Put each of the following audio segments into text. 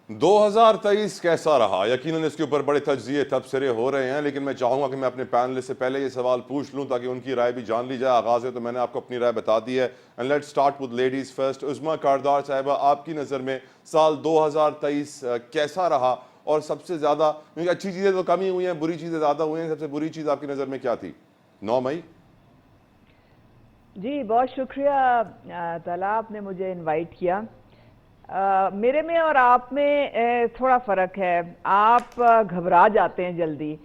2023 کیسا رہا؟ یقیناً اس کے اوپر بڑے تجزیے تبصرے ہو رہے ہیں، لیکن میں چاہوں گا کہ میں اپنے پینلسٹ سے پہلے یہ سوال پوچھ لوں تاکہ ان کی رائے بھی جان لی جائے۔ آغاز ہے تو میں نے آپ کو اپنی رائے بتا دی ہے، and let's start with ladies first. Uzma Kardar صاحبہ، آپ کی نظر میں سال 2023 کیسا رہا؟ اور سب سے زیادہ، کیونکہ اچھی چیزیں تو کم ہی ہوئی ہیں، بری چیزیں زیادہ ہوئی ہیں، سب سے بری چیز آپ کی نظر میں کیا تھی 9 مئی؟ جی بہت شکریہ طلحہ، آپ نے مجھے انوائٹ کیا۔ میرے میں اور آپ میں تھوڑا فرق ہے، آپ گھبرا جاتے ہیں جلدی۔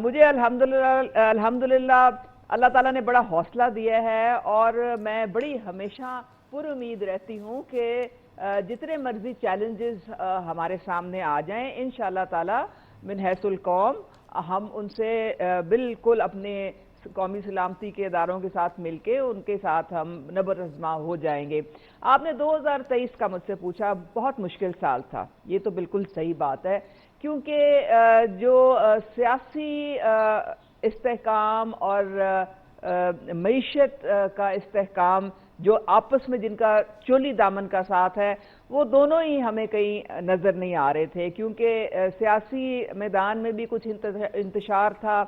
مجھے الحمدللہ اللہ تعالیٰ نے بڑا حوصلہ دیا ہے، اور میں بڑی ہمیشہ پر امید رہتی ہوں کہ جتنے مرضی چیلنجز ہمارے سامنے آ جائیں، انشاءاللہ تعالیٰ من حیث القوم ہم ان سے بالکل اپنے قومی سلامتی کے اداروں کے ساتھ مل کے ان کے ساتھ ہم نبر آزما ہو جائیں گے۔ آپ نے 2023 کا مجھ سے پوچھا، بہت مشکل سال تھا، یہ تو بالکل صحیح بات ہے، کیونکہ جو سیاسی استحکام اور معیشت کا استحکام جو آپس میں جن کا چولی دامن کا ساتھ ہے، وہ دونوں ہی ہمیں کہیں نظر نہیں آ رہے تھے، کیونکہ سیاسی میدان میں بھی کچھ انتشار تھا،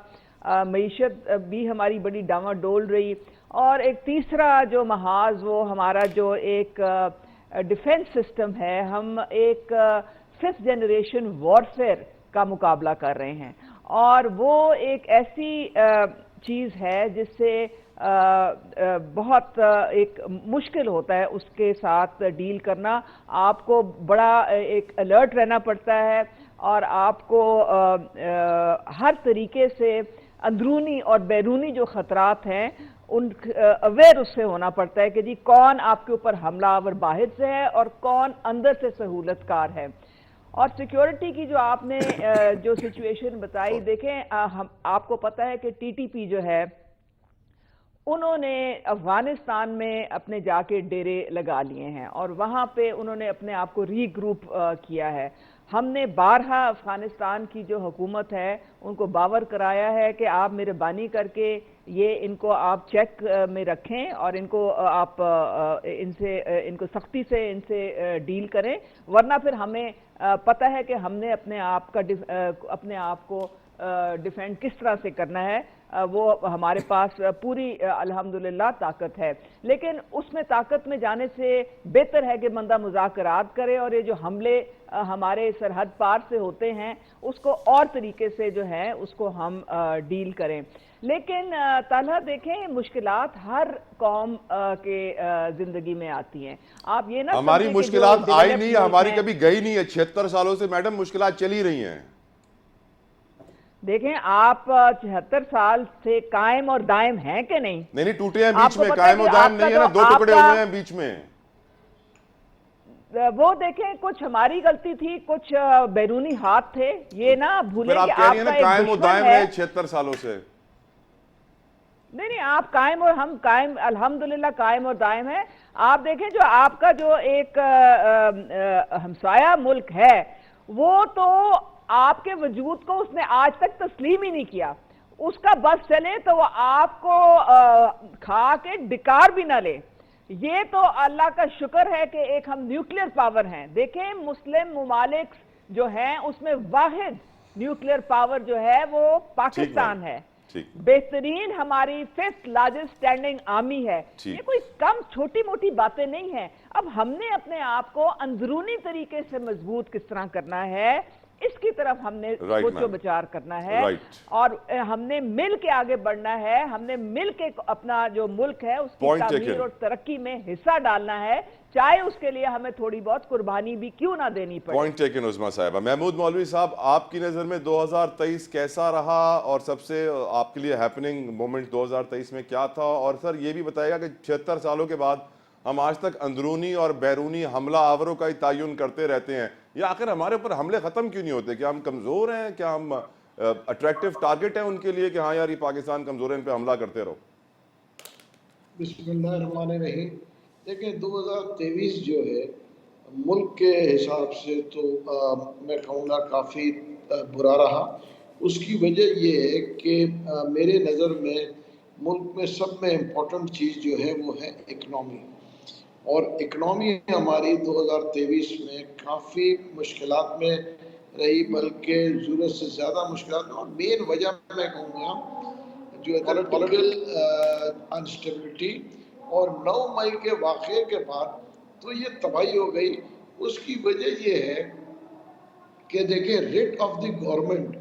معیشت بھی ہماری بڑی ڈاواں ڈول رہی، اور ایک تیسرا جو محاذ وہ ہمارا جو ایک ڈیفنس سسٹم ہے، ہم ایک 5th جنریشن وارفیئر کا مقابلہ کر رہے ہیں، اور وہ ایک ایسی چیز ہے جس سے بہت ایک مشکل ہوتا ہے اس کے ساتھ ڈیل کرنا۔ آپ کو بڑا ایک الرٹ رہنا پڑتا ہے، اور آپ کو ہر طریقے سے اندرونی اور بیرونی جو خطرات ہیں ان اویئر اس سے ہونا پڑتا ہے کہ جی کون آپ کے اوپر حملہ آور باہر سے ہے اور کون اندر سے سہولت کار ہے۔ اور سیکیورٹی کی جو آپ نے جو سچویشن بتائی، دیکھیں آپ کو پتہ ہے کہ ٹی ٹی پی جو ہے انہوں نے افغانستان میں اپنے جا کے ڈیرے لگا لیے ہیں، اور وہاں پہ انہوں نے اپنے آپ کو ری گروپ کیا ہے۔ ہم نے بارہا افغانستان کی جو حکومت ہے ان کو باور کرایا ہے کہ آپ مہربانی کر کے یہ ان کو آپ چیک میں رکھیں، اور ان کو آپ ان کو سختی سے ان سے ڈیل کریں، ورنہ پھر ہمیں پتہ ہے کہ ہم نے اپنے آپ کو ڈیفینڈ کس طرح سے کرنا ہے، وہ ہمارے پاس پوری الحمدللہ طاقت ہے۔ لیکن اس میں طاقت میں جانے سے بہتر ہے کہ بندہ مذاکرات کرے، اور یہ جو حملے ہمارے سرحد پار سے ہوتے ہیں اس کو اور طریقے سے جو ہے اس کو ہم ڈیل کریں۔ لیکن طلحہ دیکھیں، مشکلات ہر قوم کے زندگی میں آتی ہیں، آپ یہ نہ ہماری سمجھیں کہ مشکلات جو آئی ڈیولپڈ نہیں، ملک ہماری ہیں، کبھی گئی نہیں ہے، 76 سالوں سے میڈم مشکلات چلی رہی ہیں۔ دیکھیں آپ 76 سال سے قائم اور دائم ہیں کہ نہیں؟ نہیں ٹوٹے ہیں آپ بیچ کو میں، پتہ ہے قائم و کہ دائم آپ کا نہیں ہے جو نا، 2 آپ ٹکڑے کا ہوئے ہیں بیچ میں۔ وہ دیکھیں کچھ ہماری غلطی تھی، کچھ بیرونی ہاتھ تھے، یہ نہ پھر بھولیں کہ آپ کہہ رہی آپ ہیں کا نا ایک قائم و دشمن دائم ہے۔ رہے 76 سالوں سے۔ نہیں آپ قائم اور ہم قائم، الحمدللہ قائم اور دائم ہیں۔ آپ دیکھیں جو آپ کا جو ایک ہمسایہ ملک ہے، وہ تو آپ کے وجود کو اس نے آج تک تسلیم ہی نہیں کیا، اس کا بس چلے تو وہ آپ کو کھا کے ڈکار بھی نہ لے۔ یہ تو اللہ کا شکر ہے کہ ایک ہم نیوکلیر پاور ہیں۔ دیکھیں مسلم ممالک جو ہیں اس میں واحد نیوکلیر پاور جو ہے وہ ٹھیک بھائی، پاکستان ہے، ٹھیک بہترین ہماری 5th لارجسٹ اسٹینڈنگ آرمی ہے۔ یہ ٹھیک۔ کوئی کم چھوٹی موٹی باتیں نہیں ہیں۔ اب ہم نے اپنے آپ کو اندرونی طریقے سے مضبوط کس طرح کرنا ہے، اس کی طرف ہم نے رائٹ سوچ و میم، بچار کرنا ہے، رائٹ۔ اور ہم نے مل کے آگے بڑھنا ہے، ہم نے مل کے اپنا جو ملک ہے اس کی پوائنٹ تعمیر ٹیکن، اور ترقی میں حصہ ڈالنا ہے، چاہے اس کے لیے ہمیں تھوڑی بہت قربانی بھی کیوں نہ دینی پڑے۔ پوائنٹ ٹیکن عظمیٰ صاحبہ۔ محمود مولوی صاحب، آپ کی نظر میں 2023 کیسا رہا، اور سب سے آپ کے لیے ہیپننگ مومنٹ 2023 میں کیا تھا؟ اور سر یہ بھی بتائے گا کہ 76 سالوں کے بعد ہم آج تک اندرونی اور بیرونی حملہ آوروں کا ہی تعین کرتے رہتے ہیں، یا آخر ہمارے اوپر حملے ختم کیوں نہیں ہوتے؟ کیا ہم کمزور ہیں؟ کیا ہم اٹریکٹیو ٹارگٹ ہیں ان کے لیے کہ ہاں یار یہ پاکستان کمزور ہے، ان پہ حملہ کرتے رہو؟ بسم اللہ الرحمن الرحیم۔ دیکھیں 2023 جو ہے ملک کے حساب سے تو میں کہوں گا کافی برا رہا۔ اس کی وجہ یہ ہے کہ میرے نظر میں ملک میں سب میں امپورٹنٹ چیز جو ہے وہ ہے اکنامی۔ اور اکنامی ہماری 2023 میں کافی مشکلات میں رہی، بلکہ ضرورت سے زیادہ مشکلات میں، اور مین وجہ میں کہوں گا جو ہے پولیٹیکل انسٹیبلٹی، اور 9 مئی کے واقعے کے بعد تو یہ تباہی ہو گئی. اس کی وجہ یہ ہے کہ دیکھیں ریٹ آف دی گورنمنٹ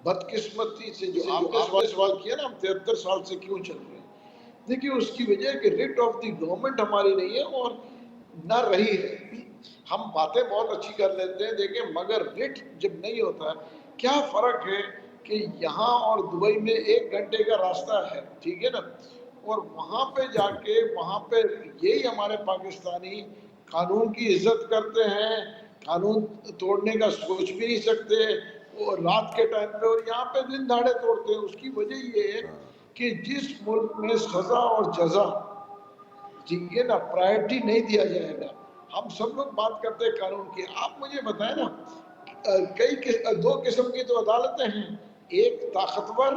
بدقسمتی سے، جو آپ نے سوال کیا نا ہم 73 سال سے کیوں چل رہے ہیں، دیکھیں اس کی وجہ ہے کہ ریٹ آف دی گورنمنٹ ہماری نہیں ہے اور نہ رہی ہے. ہم باتیں بہت اچھی کر لیتے ہیں دیکھیں، مگر ریٹ جب نہیں ہوتا ہے، کیا فرق ہے کہ یہاں اور دبئی میں 1 گھنٹے کا راستہ ہے، ٹھیک ہے نا، اور وہاں پہ جا کے وہاں پہ یہی ہمارے پاکستانی قانون کی عزت کرتے ہیں، قانون توڑنے کا سوچ بھی نہیں سکتے، اور رات کے ٹائم پہ، اور یہاں پہ دن دہاڑے توڑتے ہیں. اس کی وجہ یہ ہے کہ جس ملک میں سزا اور جزا، ٹھیک ہے نا، پرائرٹی نہیں دیا جائے گا. ہم سب لوگ بات کرتے ہیں قانون کی. آپ مجھے بتائیں نا، دو قسم کی تو عدالتیں ہیں، ایک طاقتور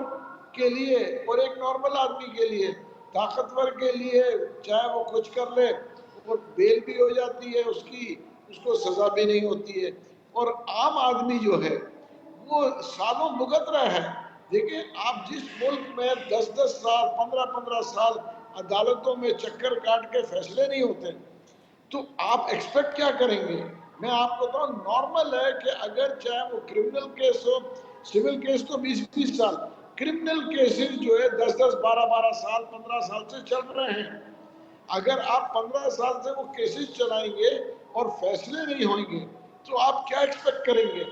کے لیے اور ایک نارمل آدمی کے لیے. طاقتور کے لیے چاہے وہ کچھ کر لے اور بیل بھی ہو جاتی ہے اس کی، اس کو سزا بھی نہیں ہوتی ہے. اور عام آدمی جو ہے وہ سالوں بھگت رہا ہے. دیکھیں آپ جس ملک میں 10 سال 15 سال عدالتوں میں چکر کاٹ کے فیصلے نہیں ہوتے، تو آپ ایکسپیکٹ کیا کریں گے؟ میں آپ کو بتاؤں نارمل ہے کہ اگر چاہے وہ کرمنل کیس ہو، سول کیس تو 20 سال، کرمنل کیسز جو ہے 10 12 سال 15 سال سے چل رہے ہیں. اگر آپ 15 سال سے وہ کیسز چلائیں گے اور فیصلے نہیں ہوئیں گے تو آپ کیا ایکسپیکٹ کریں گے؟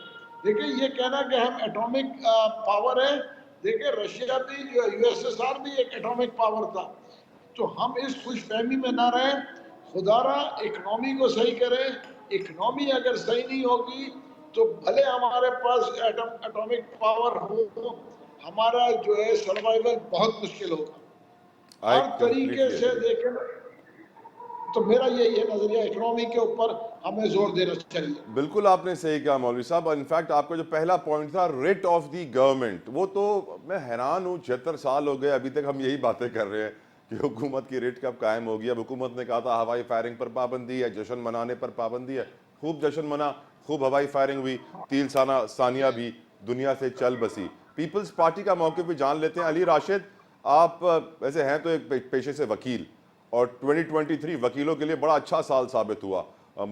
دیکھیں یہ کہنا کہ ہم ایٹامک پاور ہیں، دیکھیں رشیا بھی جو USSR بھی ایک ایٹامک پاور تھا. تو ہم اس خوش فہمی میں نہ رہیں. خدا را اکنامی کو صحیح کریں. اکنامی اگر صحیح نہیں ہوگی تو بھلے ہمارے پاس ایٹامک پاور ہو، ہمارا جو ہے سروائیول بہت مشکل ہوگا. آئی ہر طریقے کمپلیٹلی سے ایگری. دیکھیں. تو میرا یہی ہے نظریہ، اکنامی کے اوپر ہمیں زور دینا چاہیے. بالکل آپ نے صحیح کہا مولوی صاحب. انفیکٹ آپ کا جو پہلا پوائنٹ تھا ریٹ آف دی گورنمنٹ، وہ تو میں حیران ہوں، 76 سال ہو گئے ابھی تک ہم یہی باتیں کر رہے ہیں کہ حکومت کی ریٹ کب قائم ہوگی. اب حکومت نے کہا تھا ہوائی فائرنگ پر پابندی ہے، جشن منانے پر پابندی ہے. خوب جشن منا، خوب ہوائی فائرنگ ہوئی، تیل ثانیہ بھی دنیا سے چل بسی. پیپلز پارٹی کا موقف بھی جان لیتے ہیں. علی راشد، آپ ویسے ہیں تو ایک پیشے سے وکیل، اور 2023 وکیلوں کے لیے بڑا اچھا سال ثابت ہوا.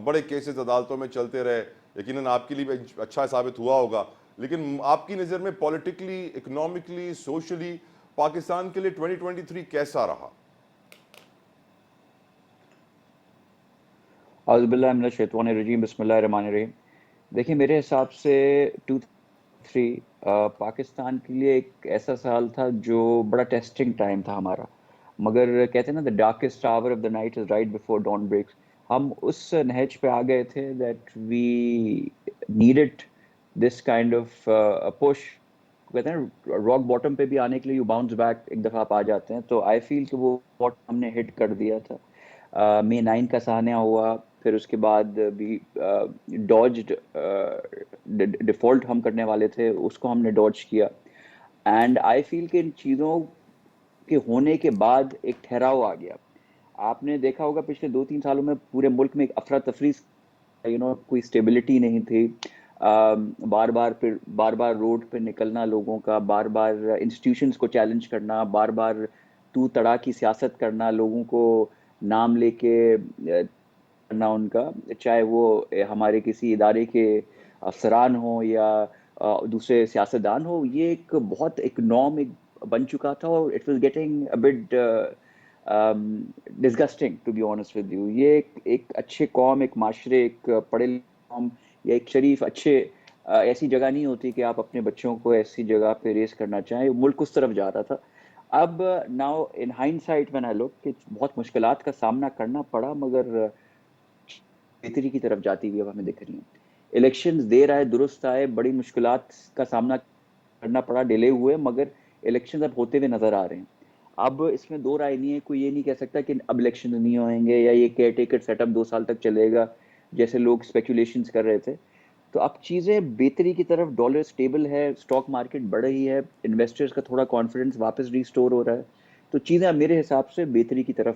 بڑے کیسز عدالتوں میں چلتے رہے، یقیناً آپ کے لیے بھی اچھا ثابت ہوا ہوگا. لیکن آپ کی نظر میں پولیٹیکلی، اکنامکلی، سوشلی پاکستان کے لیے 2023 کیسا رہا؟ اعوذ باللہ من الشیطان الرجیم، بسم اللہ الرحمن الرحیم. دیکھیں میرے حساب سے 2023 پاکستان کے لیے ایک ایسا سال تھا جو بڑا ٹیسٹنگ ٹائم تھا ہمارا. مگر کہتے ہیں نا، the darkest hour of the night is right before dawn breaks. ہم اس نہج پہ آ گئے تھے that we needed this kind of push. کہتے ہیں راک باٹم پہ بھی آنے کے لیے you bounce back، ایک دفعہ آپ آ جاتے ہیں. تو I feel کہ وہ باٹم ہم نے ہٹ کر دیا تھا. May 9 کا سانحہ ہوا، پھر اس کے بعد بھی ڈاجڈ ڈیفالٹ ہم کرنے والے تھے، اس کو ہم نے ڈاج کیا. اینڈ آئی فیل کہ ان چیزوں کے ہونے کے بعد ایک ٹھہراؤ آ گیا. آپ نے دیکھا ہوگا پچھلے 2-3 سالوں میں پورے ملک میں ایک افراتفری، کوئی اسٹیبلٹی نہیں تھی. بار بار روڈ پہ نکلنا لوگوں کا، بار بار انسٹیٹیوشنز کو چیلنج کرنا، بار بار تو تڑا کی سیاست کرنا، لوگوں کو نام لے کے کرنا ان کا، چاہے وہ ہمارے کسی ادارے کے افسران ہوں یا دوسرے سیاستدان ہو. یہ ایک بہت ایک نارم ایک بن چکا تھا، اور it was getting a bit disgusting to be honest with you. یہ ایک اچھے قوم، ایک معاشرے، ایک پڑھے قوم یا ایک شریف اچھے ایسی جگہ نہیں ہوتی کہ آپ اپنے بچوں کو ایسی جگہ پہ ریز کرنا چاہیں. ملک اس طرف جا رہا تھا. اب now in hindsight when I look کہ بہت مشکلات کا سامنا کرنا پڑا، مگر بہتری کی طرف جاتی ہوئی اب ہمیں دکھ رہی ہیں. الیکشنز دیر آئے درست آئے، بڑی مشکلات کا سامنا کرنا پڑا، ڈیلے ہوئے، مگر الیکشنز اب ہوتے ہوئے نظر آ رہے ہیں. اب اس میں دو رائے نہیں ہے، کوئی یہ نہیں کہہ سکتا کہ اب الیکشن نہیں ہوئیں گے یا یہ کیئر ٹیکر سیٹ اپ 2 سال تک چلے گا جیسے لوگ اسپیکولیشنز کر رہے تھے. تو اب چیزیں بہتری کی طرف، ڈالر اسٹیبل ہے، اسٹاک مارکیٹ بڑھ رہی ہے، انویسٹرز کا تھوڑا کانفیڈنس واپس ریسٹور ہو رہا ہے. تو چیزیں میرے حساب سے بہتری کی طرف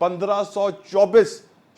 1524